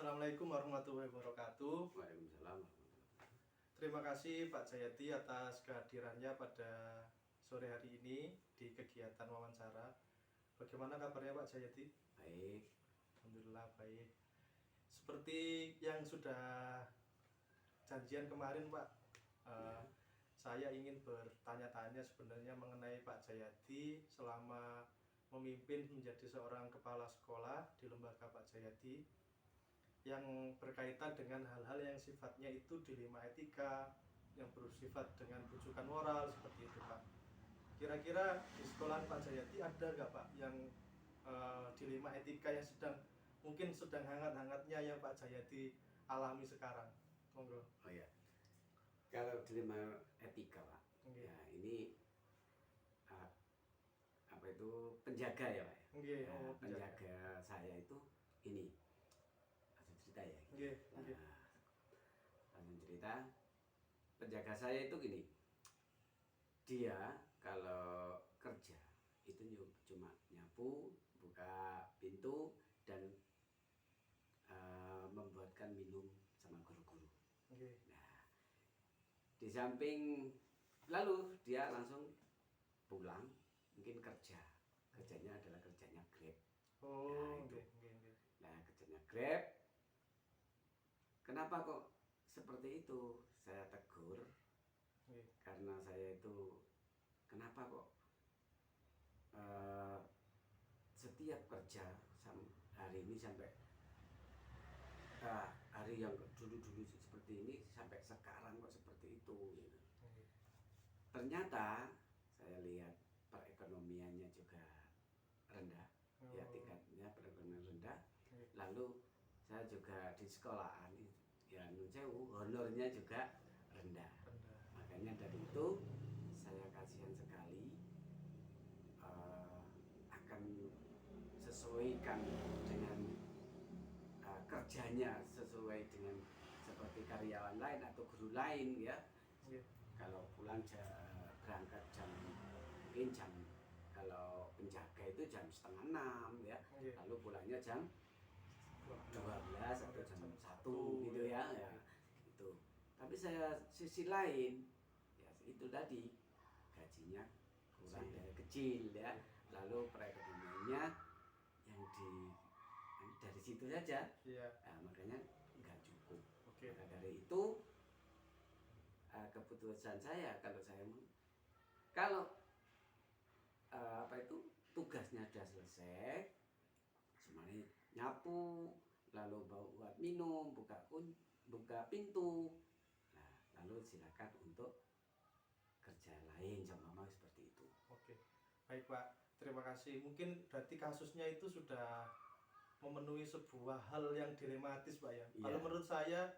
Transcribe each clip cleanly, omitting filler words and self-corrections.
Assalamualaikum warahmatullahi wabarakatuh. Waalaikumsalam. Terima kasih Pak Jayadi atas kehadirannya pada sore hari ini di kegiatan wawancara. Bagaimana kabarnya Pak Jayadi? Baik. Alhamdulillah baik. Seperti yang sudah janjian kemarin Pak, saya ingin bertanya-tanya sebenarnya mengenai Pak Jayadi selama memimpin menjadi seorang kepala sekolah di lembaga Pak Jayadi, yang berkaitan dengan hal-hal yang sifatnya itu dilema etika, yang bersifat dengan rujukan moral seperti itu Pak. Kira-kira di sekolah Pak Jayadi ada nggak Pak yang dilema etika yang mungkin sedang hangat-hangatnya yang Pak Jayadi alami sekarang? Monggo. Oh ya. Kalau dilema etika Pak, Okay. ya ini apa itu penjaga ya Pak? Okay. Ya, penjaga saya itu ini. Cerita ya. Langsung cerita. Penjaga saya itu gini. Dia kalau kerja itu cuma nyapu, buka pintu dan membuatkan minum sama guru-guru. Nah, di samping lalu dia langsung pulang, mungkin kerjanya adalah kerjanya Grab. Nah, kerjanya Grab. Kenapa kok seperti itu? Saya tegur. Karena saya itu kenapa kok setiap kerja hari ini sampai hari yang dulu seperti ini sampai sekarang kok seperti itu gitu. Ternyata saya lihat perekonomiannya juga rendah, ya tingkatnya perekonomian rendah. Lalu saya juga di sekolahan ya honornya juga rendah. Makanya dari itu saya kasihan sekali, akan sesuaikan dengan kerjanya sesuai dengan seperti karyawan lain atau guru lain ya. Kalau pulang berangkat mungkin jam, kalau penjaga itu jam 5:30 ya. Lalu pulangnya jam 12 atau jam 1 gitu ya, itu. Tapi saya sisi lain ya itu tadi gajinya kurang dari kecil ya, lalu perekonomiannya yang dari situ saja. Nah, makanya nggak cukup. Maka dari itu keputusan saya kalau tugasnya sudah selesai, semuanya nyapu, lalu buat minum, buka pintu, nah lalu silakan untuk kerja lain sama seperti itu. Baik Pak, terima kasih. Mungkin berarti kasusnya itu sudah memenuhi sebuah hal yang dilematis Pak ya. Kalau menurut saya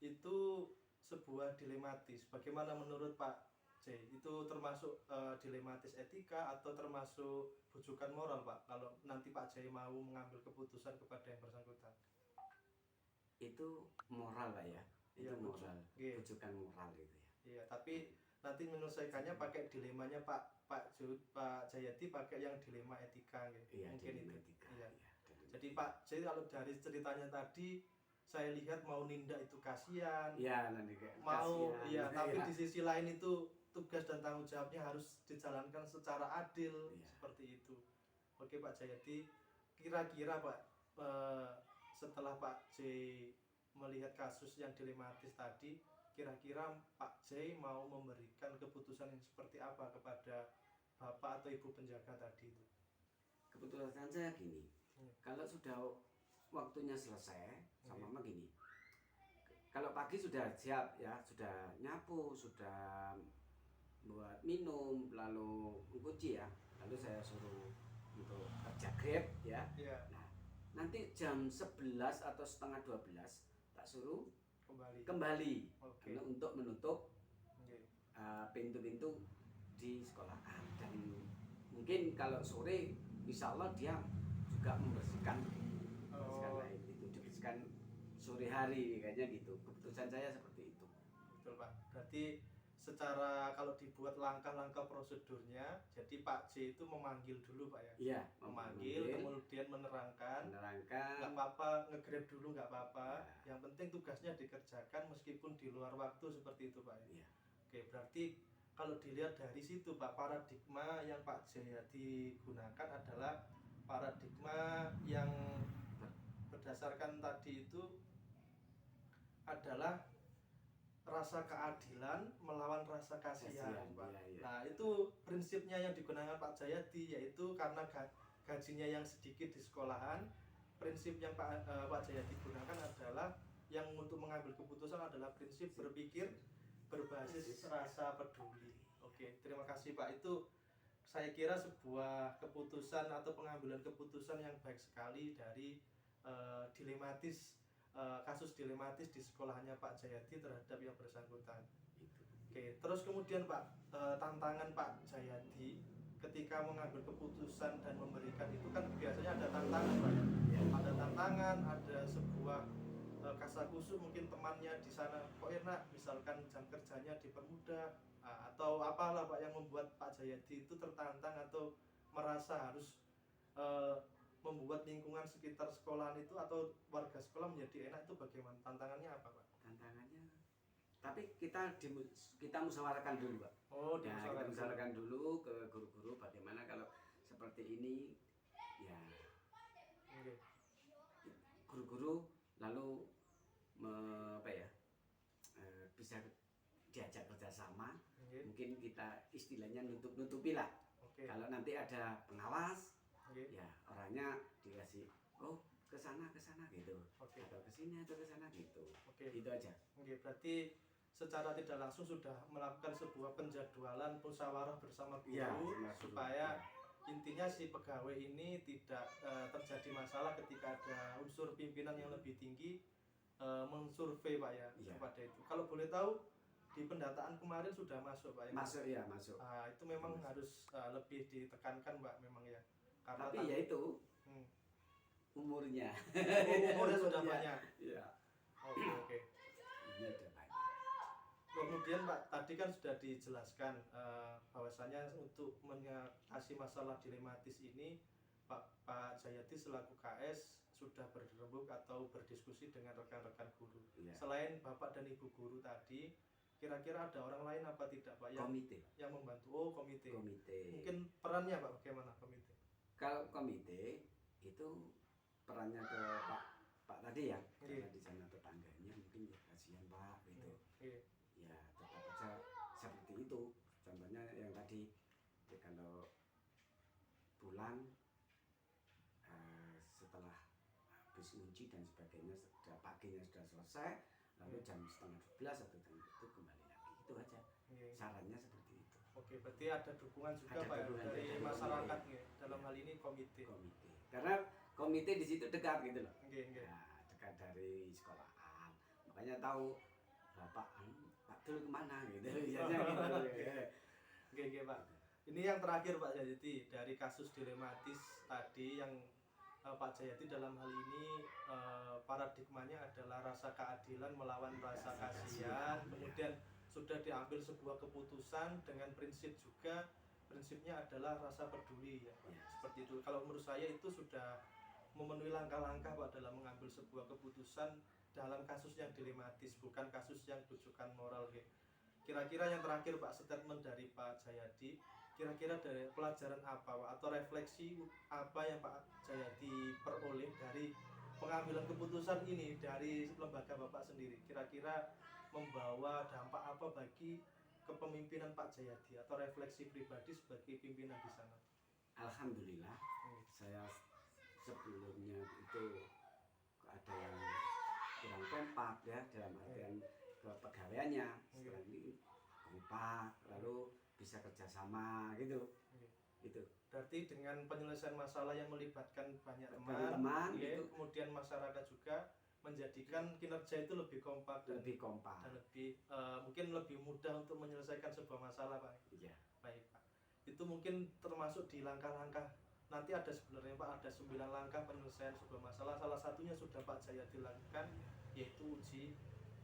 itu sebuah dilematis. Bagaimana menurut Pak J? Itu termasuk dilematis etika atau termasuk bujukan moral Pak? Kalau nanti Pak J mau mengambil keputusan kepada yang bersangkutan. Itu moral Pak ya. Itu moral. Bujukan moral itu ya. Iya, tapi nanti menyelesaikannya pakai dilemanya Pak Jayadi pakai yang dilema etika gitu. Iya, mungkin dilema itu. Etika. Iya. Iya, jadi Pak Jayadi kalau dari ceritanya tadi saya lihat mau nindak itu kasihan. Iya, nanti mau kasihan. Iya, tapi di sisi lain itu tugas dan tanggung jawabnya harus dijalankan secara adil, seperti itu. Oke Pak Jayadi, kira-kira Pak setelah Pak J melihat kasus yang dilematis tadi, kira-kira Pak J mau memberikan keputusan yang seperti apa kepada Bapak atau Ibu penjaga tadi itu? Keputusan saya gini, kalau sudah waktunya selesai, sama gini, kalau pagi sudah siap ya, sudah nyapu, sudah buat minum, lalu mencuci ya, lalu saya suruh untuk kerja Grab ya. Nah, nanti jam 11 atau setengah 12 tak suruh kembali untuk menutup pintu-pintu di sekolahan. Dan mungkin kalau sore insya Allah dia juga membersihkan lain itu, dibersihkan sore hari kayaknya gitu. Keputusan saya seperti itu. Betul Pak, berarti secara kalau dibuat langkah-langkah prosedurnya, jadi Pak J itu memanggil dulu Pak ya. Iya, Memanggil, kemudian menerangkan. Nggak apa-apa, nge-grab dulu nggak apa-apa. Ya. Yang penting tugasnya dikerjakan meskipun di luar waktu seperti itu Pak ya. Iya. Oke, berarti kalau dilihat dari situ Pak, paradigma yang Pak Jayadi gunakan adalah paradigma yang berdasarkan tadi itu adalah rasa keadilan melawan rasa kasihan, Pak. Iya. Nah, itu prinsipnya yang digunakan Pak Jayadi, yaitu karena gajinya yang sedikit di sekolahan, prinsip yang Pak Jayadi gunakan adalah yang untuk mengambil keputusan adalah prinsip berpikir berbasis rasa peduli. Oke, terima kasih Pak. Itu saya kira sebuah keputusan atau pengambilan keputusan yang baik sekali dari kasus dilematis di sekolahnya Pak Jayadi terhadap yang bersangkutan. Oke, terus kemudian Pak, tantangan Pak Jayadi ketika mengambil keputusan dan memberikan itu kan biasanya ada tantangan Pak ya. Ada tantangan, ada sebuah kasakusuk mungkin temannya di sana kok enak, misalkan jam kerjanya dipermudah atau apalah Pak yang membuat Pak Jayadi itu tertantang atau merasa harus membuat lingkungan sekitar sekolahan itu atau warga sekolah menjadi enak, itu bagaimana? Tantangannya apa Pak? Tantangannya, tapi kita musyawarahkan dulu Pak. Oh, ya, kita musyawarahkan dulu ke guru-guru bagaimana kalau seperti ini ya. Okay. Guru-guru lalu bisa diajak kerjasama. Mungkin kita istilahnya nutup-nutupi lah. Kalau nanti ada pengawas, ya orangnya dikasih ke sana gitu, atau ke sini atau ke sana gitu. Itu aja. Berarti secara tidak langsung sudah melakukan sebuah penjadwalan musyawarah bersama guru supaya intinya si pegawai ini tidak terjadi masalah ketika ada unsur pimpinan yang lebih tinggi mensurvei Pak ya kepada itu. Kalau boleh tahu di pendataan kemarin sudah masuk Pak ya? Masuk. Itu memang harus lebih ditekankan Pak memang ya. Karena tapi ya itu umurnya. Umurnya sudah banyak. Iya. Oke. Ini ada banyak. Kemudian Pak, tadi kan sudah dijelaskan bahwasanya untuk mengatasi masalah dilematis ini Pak Jayadi selaku KS sudah berembuk atau berdiskusi dengan rekan-rekan guru. Selain Bapak dan Ibu guru tadi, kira-kira ada orang lain apa tidak Pak yang membantu? Komite. Mungkin perannya Pak bagaimana komite? Kalau komite itu perannya ke Pak tadi ya, karena di sana tetangganya mungkin ya kasihan Pak gitu. Ya tetap aja seperti itu. Contohnya yang tadi ya, kalau pulang setelah habis uji dan sebagainya paginya sudah selesai, lalu jam 11:30 atau jam itu kembali lagi, itu aja. Sarannya seperti itu. Oke, berarti ada dukungan juga Pak dari masyarakat ya, dalam hal ini komite. Karena komite di situ dekat gitu loh. Ya, dekat dari sekolahan. Makanya tahu Pak Dul kemana gitu. Biasanya gitu. Oke Pak. Ini yang terakhir Pak Jayadi dari kasus dilematis tadi yang Pak Jayadi dalam hal ini paradigmanya adalah rasa keadilan melawan rasa kasihan. Kemudian sudah diambil sebuah keputusan dengan prinsipnya adalah rasa peduli ya Pak. Seperti itu. Kalau menurut saya itu sudah memenuhi langkah-langkah Pak dalam mengambil sebuah keputusan dalam kasus yang dilematis, bukan kasus yang tujukan moral. Kira-kira yang terakhir Pak, statement dari Pak Jayadi, kira-kira dari pelajaran apa Pak, atau refleksi apa yang Pak Jayadi peroleh dari pengambilan keputusan ini dari lembaga Bapak sendiri, kira-kira membawa dampak apa bagi kepemimpinan Pak Jayadi atau refleksi pribadi sebagai pimpinan di sana? Alhamdulillah, saya sebelumnya itu ada yang kurang kompak ya dalam artian kepegawaiannya. Sekarang ini kompak, lalu bisa kerjasama gitu. Itu. Berarti dengan penyelesaian masalah yang melibatkan banyak teman gitu. Kemudian masyarakat juga menjadikan kinerja itu lebih kompak dan lebih mungkin lebih mudah untuk menyelesaikan sebuah masalah Pak. Iya. Baik Pak. Itu mungkin termasuk di langkah-langkah nanti ada sebenarnya Pak, ada 9 langkah penyelesaian sebuah masalah. Salah satunya sudah Pak Jayadi lakukan, yaitu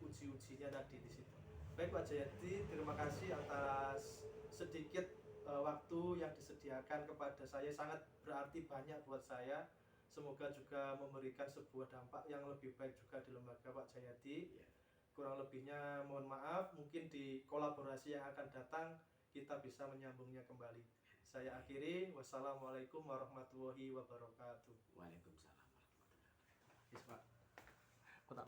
ujinya tadi di situ. Baik Pak Jayadi, terima kasih atas sedikit waktu yang disediakan kepada saya, sangat berarti banyak buat saya. Semoga juga memberikan sebuah dampak yang lebih baik juga di lembaga Pak Jayadi. Ya. Kurang lebihnya mohon maaf, mungkin di kolaborasi yang akan datang kita bisa menyambungnya kembali. Saya akhiri, wassalamualaikum warahmatullahi wabarakatuh. Waalaikumsalam warahmatullahi wabarakatuh. Yes, Pak. Aku tak